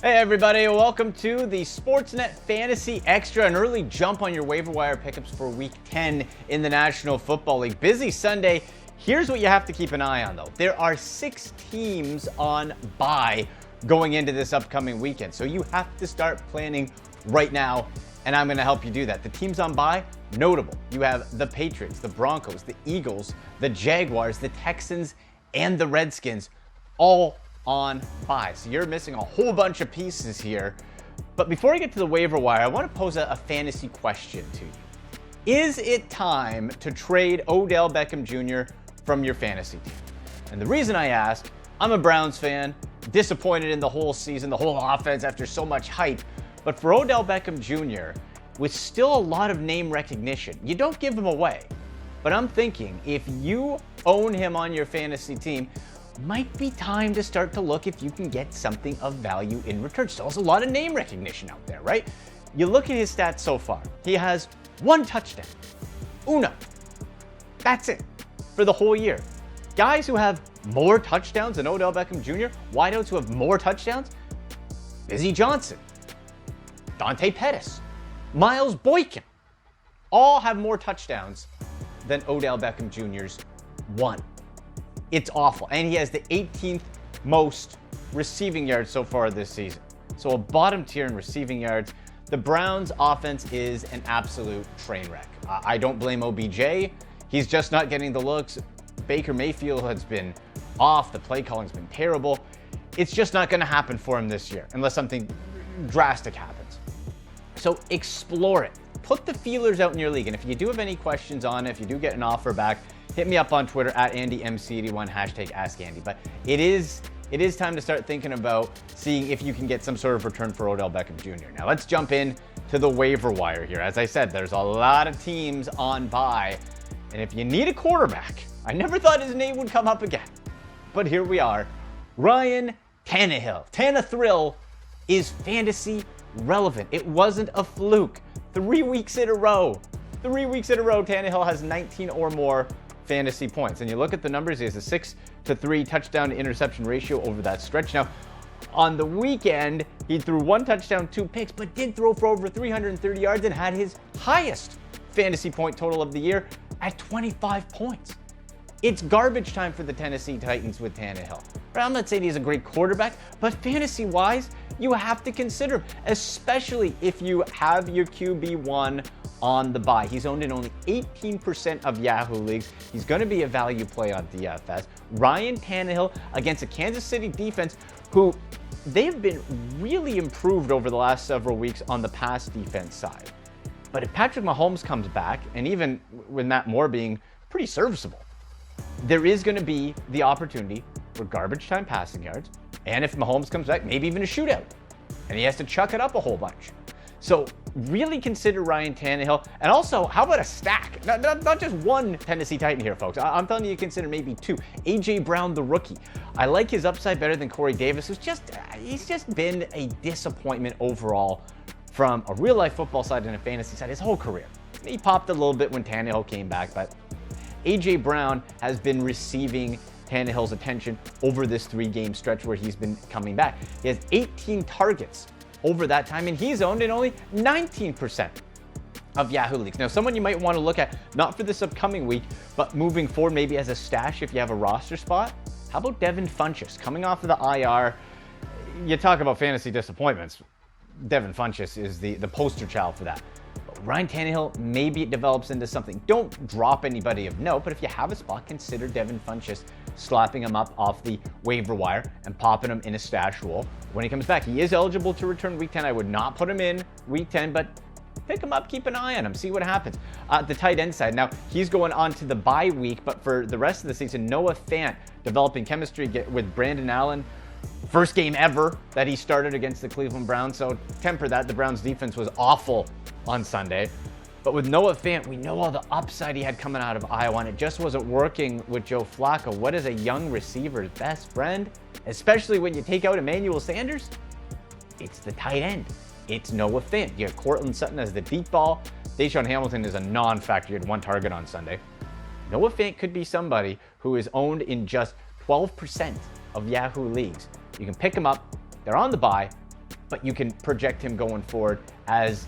Hey everybody, welcome to the Sportsnet Fantasy Extra, an early jump on your waiver wire pickups for Week 10 in the National Football League. Busy Sunday. Here's what you have to keep an eye on though. There are 6 teams on bye going into this upcoming weekend, so you have to start planning right now, and I'm going to help you do that. The teams on bye, notable. You have the Patriots, the Broncos, the Eagles, the Jaguars, the Texans, and the Redskins, all on bye. So you're missing a whole bunch of pieces here. But before I get to the waiver wire, I want to pose a fantasy question to you. Is it time to trade Odell Beckham Jr. from your fantasy team? And the reason I ask, I'm a Browns fan, disappointed in the whole season, the whole offense after so much hype. But for Odell Beckham Jr., with still a lot of name recognition, you don't give him away. But I'm thinking if you own him on your fantasy team, might be time to start to look if you can get something of value in return. Still has a lot of name recognition out there, right? You look at his stats so far. He has 1 touchdown. Uno. That's it for the whole year. Guys who have more touchdowns than Odell Beckham Jr., wideouts who have more touchdowns, Busy Johnson, Dante Pettis, Miles Boykin, all have more touchdowns than Odell Beckham Jr.'s 1. It's awful. And he has the 18th most receiving yards so far this season. So a bottom tier in receiving yards. The Browns offense is an absolute train wreck. I don't blame OBJ. He's just not getting the looks. Baker Mayfield has been off. The play calling's been terrible. It's just not going to happen for him this year unless something drastic happens. So explore it. Put the feelers out in your league. And if you do have any questions on it, if you do get an offer back, hit me up on Twitter at AndyMC81, hashtag AskAndy. But it is time to start thinking about seeing if you can get some sort of return for Odell Beckham Jr. Now let's jump in to the waiver wire here. As I said, there's a lot of teams on bye. And if you need a quarterback, I never thought his name would come up again. But here we are. Ryan Tannehill. Tannethrill is fantasy relevant. It wasn't a fluke. 3 weeks in a row. 3 weeks in a row, Tannehill has 19 or more fantasy points. And you look at the numbers, he has a 6-to-3 touchdown to interception ratio over that stretch. Now, on the weekend, he threw 1 touchdown, 2 picks, but did throw for over 330 yards and had his highest fantasy point total of the year at 25 points. It's garbage time for the Tennessee Titans with Tannehill. I'm not saying he's a great quarterback, but fantasy-wise, you have to consider him, especially if you have your QB1 on the bye. He's owned in only 18% of Yahoo leagues. He's going to be a value play on DFS. Ryan Tannehill against a Kansas City defense who they've been really improved over the last several weeks on the pass defense side. But if Patrick Mahomes comes back, and even with Matt Moore being pretty serviceable, there is going to be the opportunity for garbage time passing yards. And if Mahomes comes back, maybe even a shootout. And he has to chuck it up a whole bunch. So really consider Ryan Tannehill. And also, how about a stack? Not just one Tennessee Titan here, folks. I'm telling you, consider maybe 2. A.J. Brown, the rookie. I like his upside better than Corey Davis, he's just been a disappointment overall from a real-life football side and a fantasy side his whole career. He popped a little bit when Tannehill came back, but A.J. Brown has been receiving Tannehill's attention over this 3-game stretch where he's been coming back. He has 18 targets over that time, and he's owned in only 19% of Yahoo leagues. Now, someone you might want to look at, not for this upcoming week, but moving forward, maybe as a stash if you have a roster spot. How about Devin Funchess? Coming off of the IR, you talk about fantasy disappointments. Devin Funchess is the poster child for that. Ryan Tannehill, maybe it develops into something. Don't drop anybody of note, but if you have a spot, consider Devin Funchess slapping him up off the waiver wire and popping him in a stash role when he comes back. He is eligible to return week 10. I would not put him in week 10, but pick him up, keep an eye on him, see what happens. The tight end side, now he's going on to the bye week, but for the rest of the season, Noah Fant developing chemistry with Brandon Allen. First game ever that he started against the Cleveland Browns, so temper that. The Browns defense was awful on Sunday. But with Noah Fant, we know all the upside he had coming out of Iowa, and it just wasn't working with Joe Flacco. What is a young receiver's best friend? Especially when you take out Emmanuel Sanders? It's the tight end. It's Noah Fant. You have Cortland Sutton as the deep ball. Deshaun Hamilton is a non-factor. He had 1 target on Sunday. Noah Fant could be somebody who is owned in just 12% of Yahoo leagues. You can pick him up. They're on the bye. but you can project him going forward as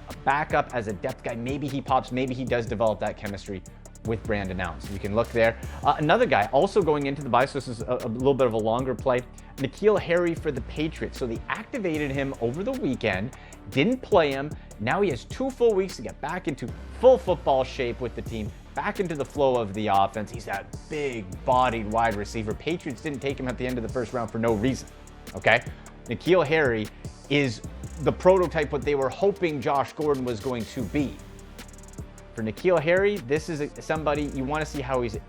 a backup, as a depth guy. Maybe he pops, maybe he does develop that chemistry with Brandon Allen. So you can look there. Another guy also going into the bye, so this is a little bit of a longer play. N'Keal Harry for the Patriots. So they activated him over the weekend, didn't play him. Now he has 2 full weeks to get back into full football shape with the team, back into the flow of the offense. He's that big-bodied wide receiver. Patriots didn't take him at the end of the first round for no reason, okay? N'Keal Harry is the prototype what they were hoping Josh Gordon was going to be. For N'Keal Harry, this is somebody you want to see how he's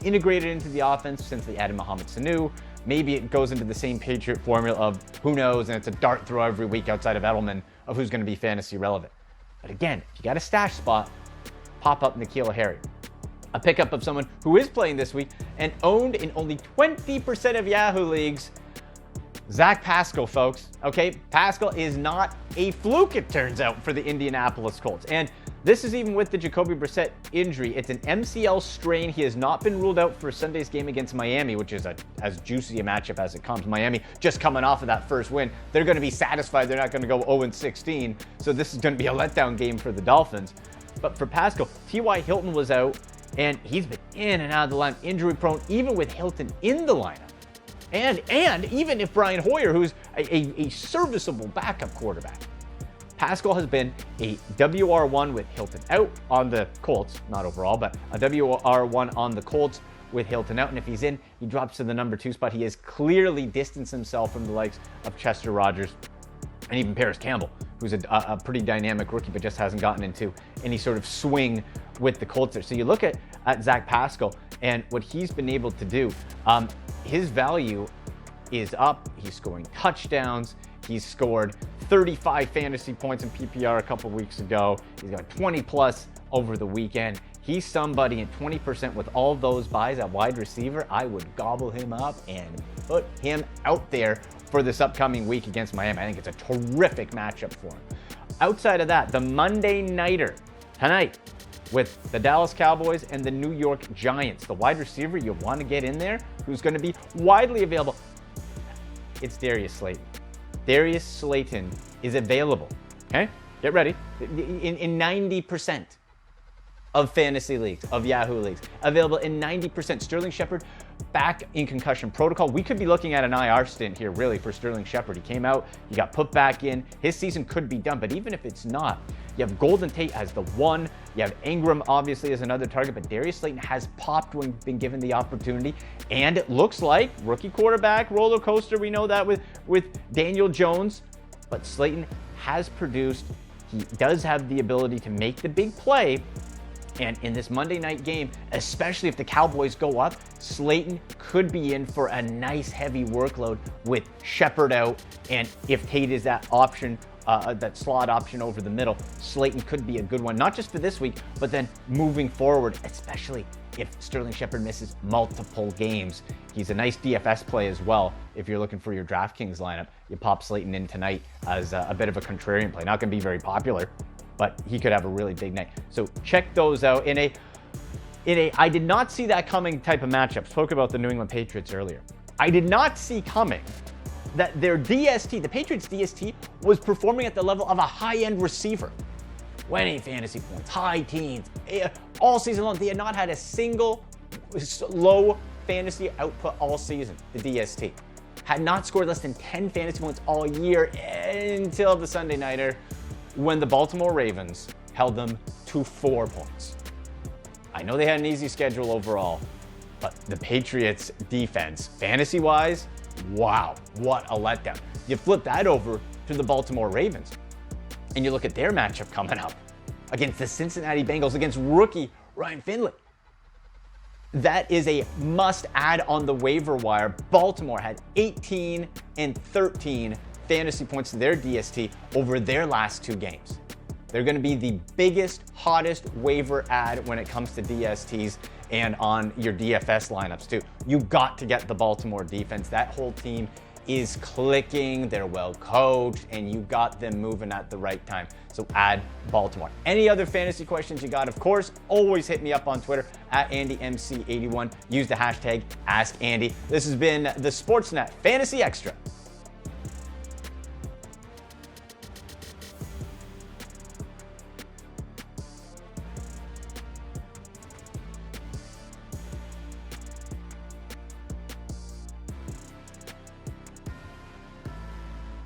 integrated into the offense since they added Mohamed Sanu. Maybe it goes into the same Patriot formula of who knows, and it's a dart throw every week outside of Edelman of who's going to be fantasy relevant. But again, if you got a stash spot, pop up N'Keal Harry. A pickup of someone who is playing this week and owned in only 20% of Yahoo leagues, Zach Pascal, folks. Okay, Pascal is not a fluke, it turns out, for the Indianapolis Colts. And this is even with the Jacoby Brissett injury. It's an MCL strain. He has not been ruled out for Sunday's game against Miami, which is as juicy a matchup as it comes. Miami just coming off of that first win. They're going to be satisfied. They're not going to go 0-16. So this is going to be a letdown game for the Dolphins. But for Pascal, T.Y. Hilton was out, and he's been in and out of the line, injury prone, even with Hilton in the lineup. And even if Brian Hoyer, who's a serviceable backup quarterback, Pascal has been a WR1 with Hilton out on the Colts, not overall, but a WR1 on the Colts with Hilton out. And if he's in, he drops to the number 2 spot. He has clearly distanced himself from the likes of Chester Rogers and even Paris Campbell, who's a pretty dynamic rookie, but just hasn't gotten into any sort of swing with the Colts there. So you look at Zach Pascal and what he's been able to do. His value is up. He's scoring touchdowns. He's scored 35 fantasy points in PPR a couple weeks ago. He's got 20 plus over the weekend. He's somebody at 20% with all those buys at wide receiver. I would gobble him up and put him out there for this upcoming week against Miami. I think it's a terrific matchup for him. Outside of that, the Monday Nighter tonight with the Dallas Cowboys and the New York Giants. The wide receiver you want to get in there, who's going to be widely available, it's Darius Slayton. Darius Slayton is available, okay? Get ready. In 90% of fantasy leagues, of Yahoo leagues. Available in 90%. Sterling Shepard back in concussion protocol. We could be looking at an IR stint here, really, for Sterling Shepard. He came out, he got put back in. His season could be done, but even if it's not, you have Golden Tate as the one. You have Ingram, obviously, as another target, but Darius Slayton has popped when been given the opportunity. And it looks like rookie quarterback roller coaster. We know that with Daniel Jones, but Slayton has produced. He does have the ability to make the big play. And in this Monday night game, especially if the Cowboys go up, Slayton could be in for a nice heavy workload with Shepard out. And if Tate is that option, that slot option over the middle, Slayton could be a good one, not just for this week, but then moving forward, especially if Sterling Shepard misses multiple games. He's a nice DFS play as well. If you're looking for your DraftKings lineup, you pop Slayton in tonight as a bit of a contrarian play. Not going to be very popular, but he could have a really big night. So check those out. In a I did not see that coming type of matchup. Spoke about the New England Patriots earlier. I did not see coming that their DST, the Patriots DST, was performing at the level of a high-end receiver. 20 fantasy points, high teens, all season long. They had not had a single low fantasy output all season, the DST. Had not scored less than 10 fantasy points all year until the Sunday Nighter, when the Baltimore Ravens held them to 4 points. I know they had an easy schedule overall, but the Patriots defense, fantasy-wise, wow, what a letdown. You flip that over to the Baltimore Ravens, and you look at their matchup coming up against the Cincinnati Bengals, against rookie Ryan Finley. That is a must-add on the waiver wire. Baltimore had 18 and 13 fantasy points to their DST over their last 2 games. They're going to be the biggest, hottest waiver add when it comes to DSTs and on your DFS lineups too. You got to get the Baltimore defense. That whole team is clicking, they're well coached, and you got them moving at the right time. So add Baltimore. Any other fantasy questions you got, of course, always hit me up on Twitter at AndyMC81. Use the hashtag AskAndy. This has been the Sportsnet Fantasy Extra.